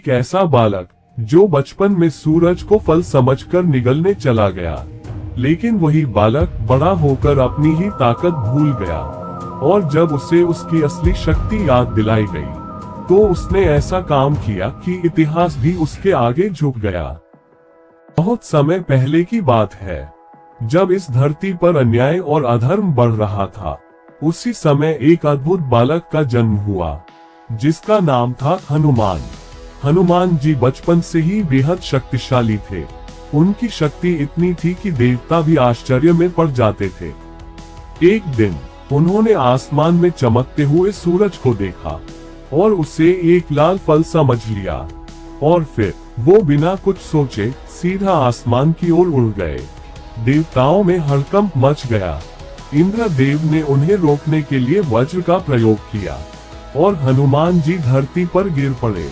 एक ऐसा बालक जो बचपन में सूरज को फल समझकर निगलने चला गया, लेकिन वही बालक बड़ा होकर अपनी ही ताकत भूल गया, और जब उसे उसकी असली शक्ति याद दिलाई गई तो उसने ऐसा काम किया कि इतिहास भी उसके आगे झुक गया। बहुत समय पहले की बात है, जब इस धरती पर अन्याय और अधर्म बढ़ रहा था, उसी समय एक अद्भुत बालक का जन्म हुआ जिसका नाम था हनुमान। हनुमान जी बचपन से ही बेहद शक्तिशाली थे। उनकी शक्ति इतनी थी कि देवता भी आश्चर्य में पड़ जाते थे। एक दिन उन्होंने आसमान में चमकते हुए सूरज को देखा और उसे एक लाल फल समझ लिया, और फिर वो बिना कुछ सोचे सीधा आसमान की ओर उड़ गए। देवताओं में हड़कंप मच गया। इंद्रदेव ने उन्हें रोकने के लिए वज्र का प्रयोग किया और हनुमान जी धरती पर गिर पड़े।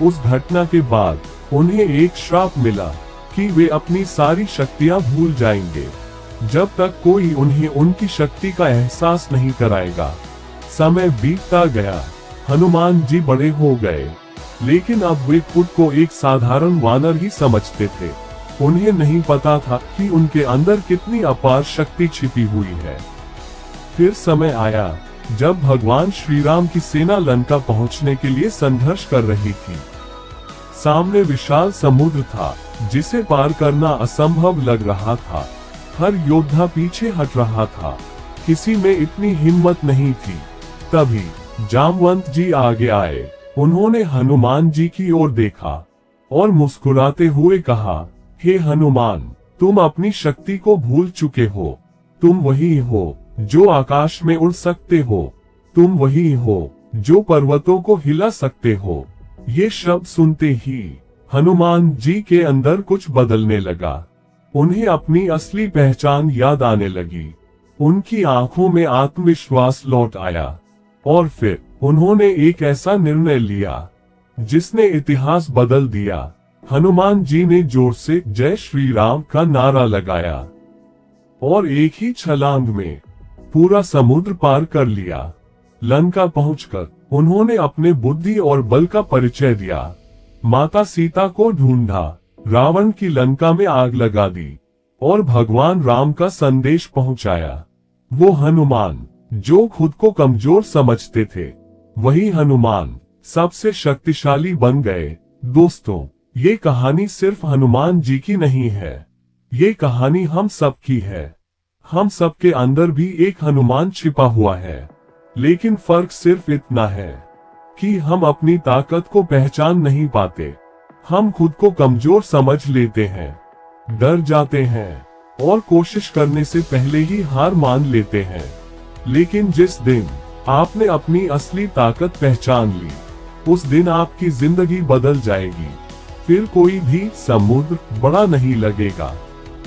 उस घटना के बाद उन्हें एक श्राप मिला कि वे अपनी सारी शक्तियां भूल जाएंगे जब तक कोई उन्हें उनकी शक्ति का एहसास नहीं कराएगा। समय बीतता गया, हनुमान जी बड़े हो गए, लेकिन अब वे खुद को एक साधारण वानर ही समझते थे। उन्हें नहीं पता था कि उनके अंदर कितनी अपार शक्ति छिपी हुई है। फिर समय आया जब भगवान श्री राम की सेना लंका पहुंचने के लिए संघर्ष कर रही थी। सामने विशाल समुद्र था जिसे पार करना असंभव लग रहा था। हर योद्धा पीछे हट रहा था, किसी में इतनी हिम्मत नहीं थी। तभी जामवंत जी आगे आए। उन्होंने हनुमान जी की ओर देखा और मुस्कुराते हुए कहा, हे हनुमान, तुम अपनी शक्ति को भूल चुके हो। तुम वही हो जो आकाश में उड़ सकते हो। तुम वही हो जो पर्वतों को हिला सकते हो। ये शब्द सुनते ही हनुमान जी के अंदर कुछ बदलने लगा। उन्हें अपनी असली पहचान याद आने लगी। उनकी आंखों में आत्मविश्वास लौट आया, और फिर उन्होंने एक ऐसा निर्णय लिया जिसने इतिहास बदल दिया। हनुमान जी ने जोर से जय श्री राम का नारा लगाया और एक ही छलांग में पूरा समुद्र पार कर लिया। लंका पहुंचकर उन्होंने अपने बुद्धि और बल का परिचय दिया। माता सीता को ढूंढा, रावण की लंका में आग लगा दी और भगवान राम का संदेश पहुंचाया। वो हनुमान जो खुद को कमजोर समझते थे, वही हनुमान सबसे शक्तिशाली बन गए। दोस्तों, ये कहानी सिर्फ हनुमान जी की नहीं है, ये कहानी हम सब की है। हम सबके अंदर भी एक हनुमान छिपा हुआ है, लेकिन फर्क सिर्फ इतना है कि हम अपनी ताकत को पहचान नहीं पाते। हम खुद को कमजोर समझ लेते हैं, डर जाते हैं और कोशिश करने से पहले ही हार मान लेते हैं। लेकिन जिस दिन आपने अपनी असली ताकत पहचान ली, उस दिन आपकी जिंदगी बदल जाएगी। फिर कोई भी समुद्र बड़ा नहीं लगेगा,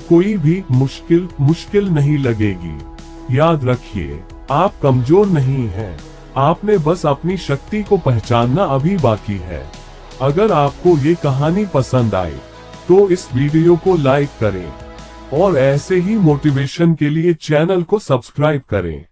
कोई भी मुश्किल नहीं लगेगी। याद रखिए, आप कमजोर नहीं हैं, आपने बस अपनी शक्ति को पहचानना अभी बाकी है। अगर आपको ये कहानी पसंद आए तो इस वीडियो को लाइक करें और ऐसे ही मोटिवेशन के लिए चैनल को सब्सक्राइब करें।